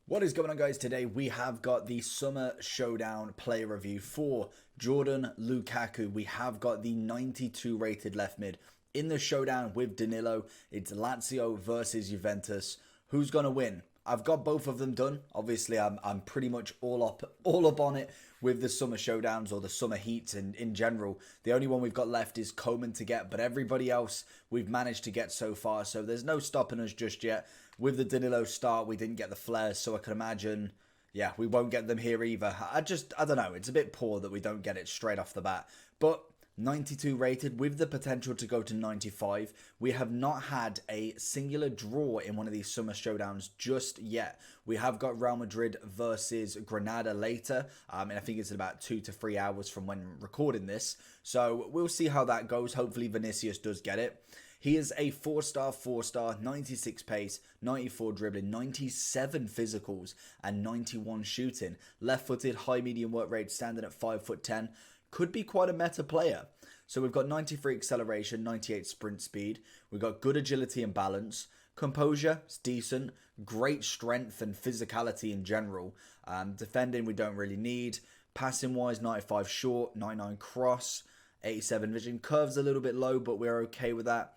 What is going on, guys? Today we have got the Summer Showdown player review for Jordan Lukaku. We have got the 92 rated left mid in the showdown with Danilo. It's Lazio versus Juventus. Who's going to win? I've got both of them done. Obviously, I'm pretty much all up on it with the summer showdowns or the summer heats in general. The only one we've got left is Coman to get, but everybody else we've managed to get so far. So there's no stopping us just yet. With the Danilo start, we didn't get the flares, so I can imagine, yeah, we won't get them here either. I don't know. It's a bit poor that we don't get it straight off the bat. But 92 rated with the potential to go to 95. We have not had a singular draw in one of these summer showdowns just yet. We have got Real Madrid versus Granada later, and I think it's in about 2 to 3 hours from when recording this. So we'll see how that goes. Hopefully Vinicius does get it. He is a 4-star, 96 pace, 94 dribbling, 97 physicals, and 91 shooting. Left-footed, high medium work rate, standing at 5'10". Could be quite a meta player. So we've got 93 acceleration, 98 sprint speed. We've got good agility and balance. Composure is decent. Great strength and physicality in general. Defending we don't really need. Passing wise, 95 short, 99 cross, 87 vision. Curves a little bit low, but we're okay with that.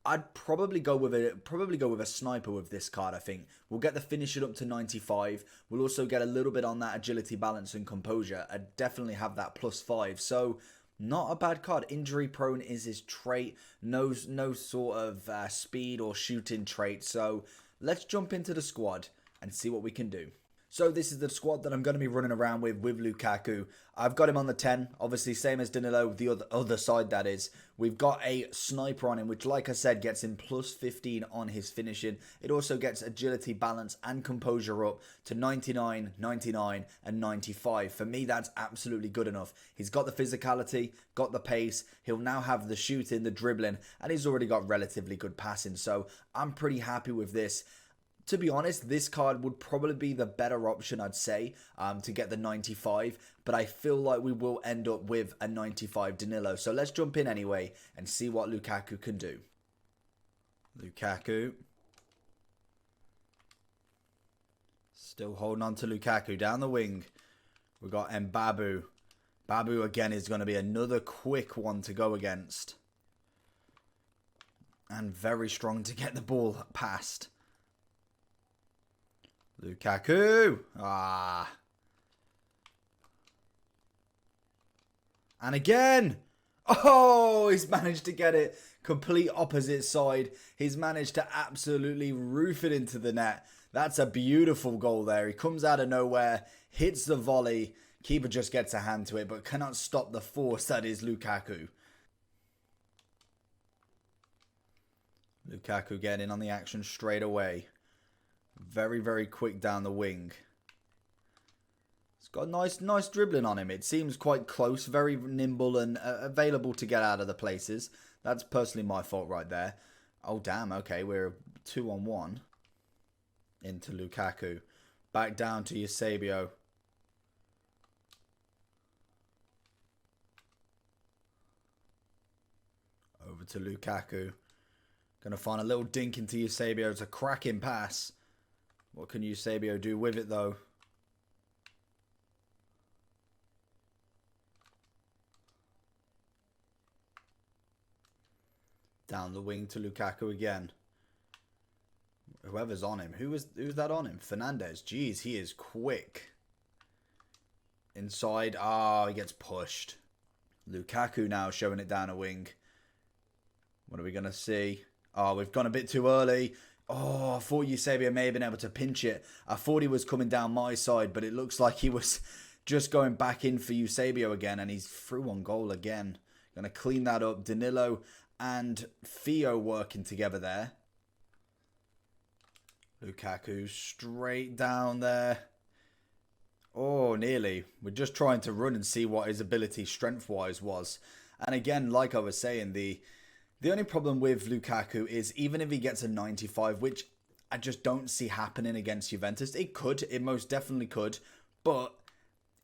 I'd probably go with a sniper with this card. I think we'll get the finishing up to 95. We'll also get a little bit on that agility, balance, and composure. I definitely have that +5. So not a bad card. Injury prone is his trait. No sort of speed or shooting trait. So let's jump into the squad and see what we can do. So this is the squad that I'm going to be running around with Lukaku. I've got him on the 10, obviously same as Danilo, the other side that is. We've got a sniper on him, which like I said, gets him +15 on his finishing. It also gets agility, balance and composure up to 99, 99 and 95. For me, that's absolutely good enough. He's got the physicality, got the pace. He'll now have the shooting, the dribbling, and he's already got relatively good passing. So I'm pretty happy with this. To be honest, this card would probably be the better option, I'd say, to get the 95. But I feel like we will end up with a 95 Danilo. So let's jump in anyway and see what Lukaku can do. Lukaku. Still holding on to Lukaku down the wing. We've got Mbabu. Babu again is going to be another quick one to go against. And very strong to get the ball past. Lukaku. And again. Oh, he's managed to get it complete opposite side. He's managed to absolutely roof it into the net. That's a beautiful goal there. He comes out of nowhere, hits the volley. Keeper just gets a hand to it, but cannot stop the force that is Lukaku. Lukaku getting on the action straight away. Very, very quick down the wing. It's got nice dribbling on him. It seems quite close, very nimble and available to get out of the places. That's personally my fault right there. Oh, damn. Okay, we're 2-on-1. Into Lukaku. Back down to Eusebio. Over to Lukaku. Gonna find a little dink into Eusebio. It's a cracking pass. What can Eusebio do with it, though? Down the wing to Lukaku again. Whoever's on him. Who's that on him? Fernandez. Jeez, he is quick. Inside. He gets pushed. Lukaku now showing it down a wing. What are we going to see? We've gone a bit too early. I thought Eusebio may have been able to pinch it. I thought he was coming down my side, but it looks like he was just going back in for Eusebio again, and he's through on goal again. Going to clean that up. Danilo and Theo working together there. Lukaku straight down there. Oh, nearly. We're just trying to run and see what his ability strength-wise was. And again, like I was saying, the only problem with Lukaku is even if he gets a 95, which I just don't see happening against Juventus. It could. It most definitely could. But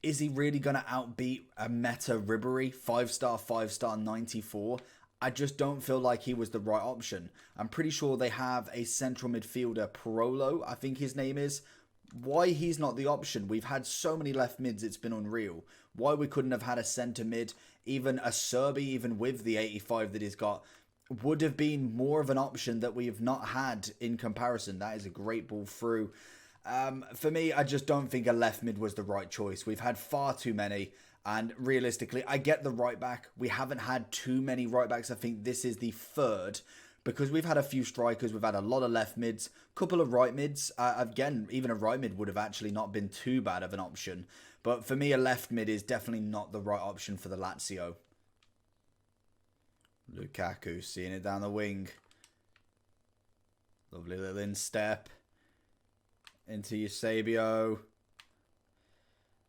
is he really going to outbeat a meta Ribery 5-star, 94? I just don't feel like he was the right option. I'm pretty sure they have a central midfielder, Parolo, I think his name is, why he's not the option. We've had so many left mids, it's been unreal. Why we couldn't have had a centre mid, even a Serbi, even with the 85 that he's got, would have been more of an option that we have not had in comparison. That is a great ball through. For me, I just don't think a left mid was the right choice. We've had far too many. And realistically, I get the right back. We haven't had too many right backs. I think this is the third, because we've had a few strikers. We've had a lot of left mids, couple of right mids. Again, even a right mid would have actually not been too bad of an option. But for me, a left mid is definitely not the right option for the Lazio. Lukaku seeing it down the wing. Lovely little instep into Eusebio.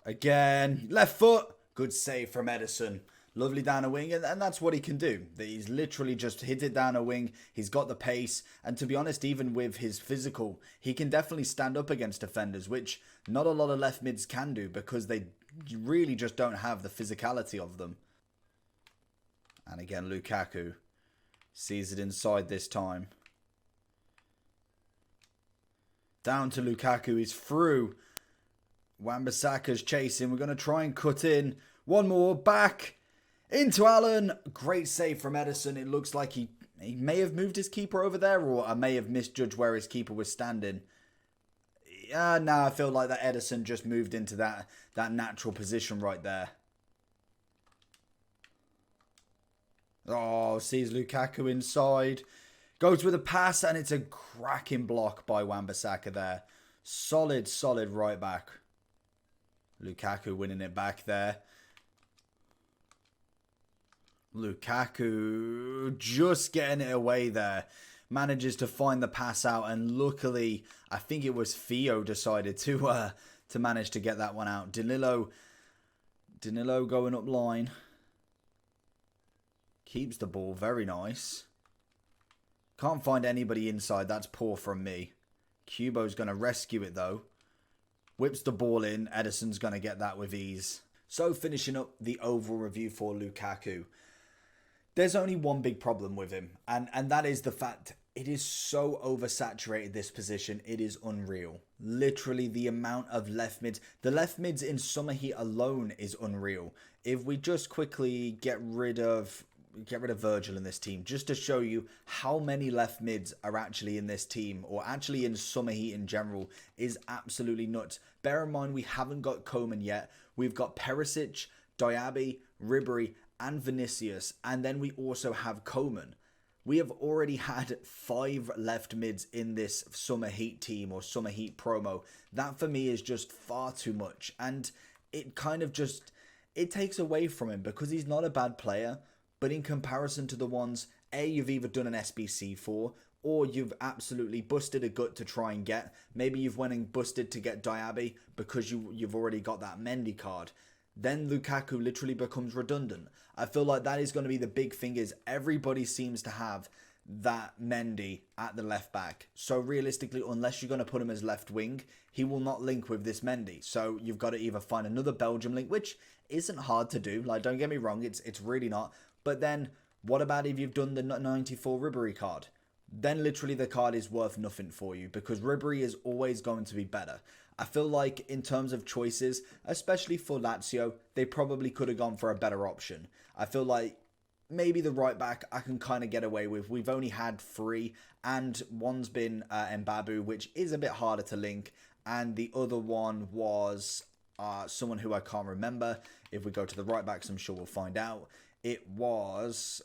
Again, left foot. Good save from Ederson. Lovely down a wing, and that's what he can do. He's literally just hit it down a wing. He's got the pace, and to be honest, even with his physical, he can definitely stand up against defenders, which not a lot of left mids can do because they really just don't have the physicality of them. And again, Lukaku sees it inside this time. Down to Lukaku, he's through. Wan-Bissaka's chasing. We're going to try and cut in. One more. Back. Into Allen. Great save from Ederson. It looks like he may have moved his keeper over there, or I may have misjudged where his keeper was standing. I feel like that Ederson just moved into that natural position right there. Oh, sees Lukaku inside. Goes with a pass, and it's a cracking block by Wan-Bissaka there. Solid right back. Lukaku winning it back there. Lukaku just getting it away there. Manages to find the pass out, and luckily, I think it was Theo decided to manage to get that one out. Danilo going up line. Keeps the ball, very nice. Can't find anybody inside, that's poor from me. Kubo's going to rescue it though. Whips the ball in, Ederson's going to get that with ease. So finishing up the overall review for Lukaku. There's only one big problem with him, and that is the fact it is so oversaturated, this position. It is unreal. Literally the amount of left mids. The left mids in Summer Heat alone is unreal. If we just quickly get rid of Virgil in this team, just to show you how many left mids are actually in this team, or actually in Summer Heat in general, is absolutely nuts. Bear in mind, we haven't got Koeman yet. We've got Perisic, Diaby, Ribery, and Vinicius, and then we also have Koeman. We have already had 5 left mids in this Summer Heat team or Summer Heat promo. That for me is just far too much, and it kind of just, it takes away from him because he's not a bad player. But in comparison to the ones, you've either done an SBC for, or you've absolutely busted a gut to try and get. Maybe you've went and busted to get Diaby because you've already got that Mendy card. Then Lukaku literally becomes redundant. I feel like that is going to be the big thing, is everybody seems to have that Mendy at the left back. So realistically, unless you're going to put him as left wing, he will not link with this Mendy. So you've got to either find another Belgium link, which isn't hard to do. Like, don't get me wrong, it's really not. But then, what about if you've done the 94 Ribery card? Then literally the card is worth nothing for you, because Ribery is always going to be better. I feel like in terms of choices, especially for Lazio, they probably could have gone for a better option. I feel like maybe the right back I can kind of get away with. We've only had 3, and one's been Mbabu, which is a bit harder to link. And the other one was someone who I can't remember. If we go to the right backs, I'm sure we'll find out. It was,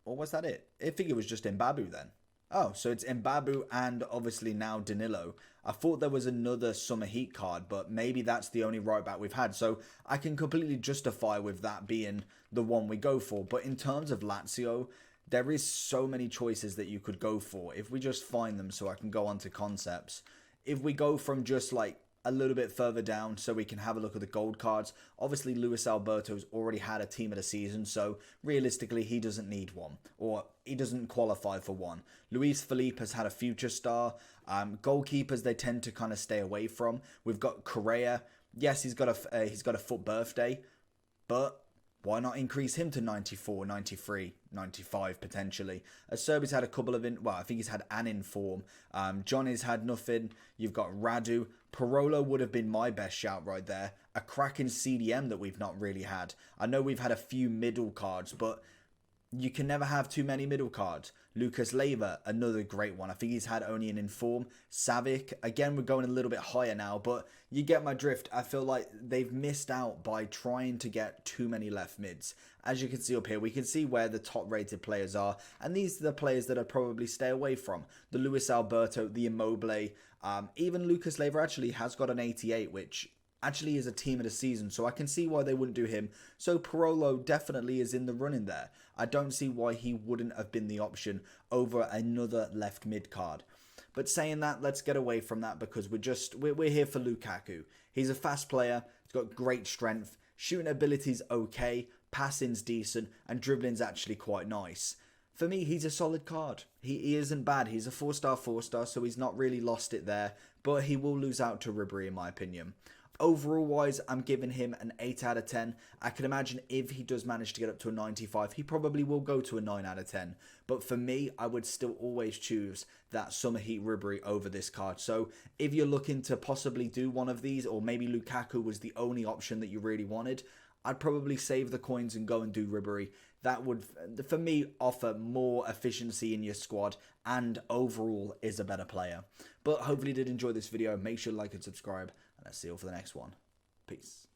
or was that it? I think it was just Mbabu then. Oh, so it's Mbabu and obviously now Danilo. I thought there was another Summer Heat card, but maybe that's the only right back we've had. So I can completely justify with that being the one we go for. But in terms of Lazio, there is so many choices that you could go for. If we just find them, so I can go on to concepts. If we go from just like a little bit further down so we can have a look at the gold cards. Obviously, Luis Alberto's already had a team of the season, so realistically, he doesn't need one, or he doesn't qualify for one. Luis Felipe has had a future star. Goalkeepers, they tend to kind of stay away from. We've got Correa. Yes, he's got a foot birthday, but Why not increase him to 94, 93, 95 potentially? Serbi's had a couple of I think he's had an inform. Johnny's had nothing. You've got Radu. Parolo would have been my best shout right there. A cracking CDM that we've not really had. I know we've had a few middle cards, but you can never have too many middle cards. Lucas Leiva, another great one. I think he's had only an inform. Savic, again, we're going a little bit higher now, but you get my drift. I feel like they've missed out by trying to get too many left mids. As you can see up here, we can see where the top rated players are, and these are the players that I'd probably stay away from. The Luis Alberto, the Immobile, even Lucas Leiva actually has got an 88, which actually is a team of the season, so I can see why they wouldn't do him. So Parolo definitely is in the running there. I don't see why he wouldn't have been the option over another left mid card. But saying that, let's get away from that because we're here for Lukaku. He's a fast player, he's got great strength, shooting ability's okay, passing's decent, and dribbling's actually quite nice. For me, he's a solid card. He isn't bad. He's a 4-star, so he's not really lost it there, but he will lose out to Ribery in my opinion. Overall wise, I'm giving him an 8 out of 10. I can imagine if he does manage to get up to a 95, he probably will go to a 9 out of 10. But for me, I would still always choose that Summer Heat Ribery over this card. So if you're looking to possibly do one of these, or maybe Lukaku was the only option that you really wanted, I'd probably save the coins and go and do Ribery. That would, for me, offer more efficiency in your squad and overall is a better player. But hopefully you did enjoy this video. Make sure to like and subscribe. And I'll see you all for the next one. Peace.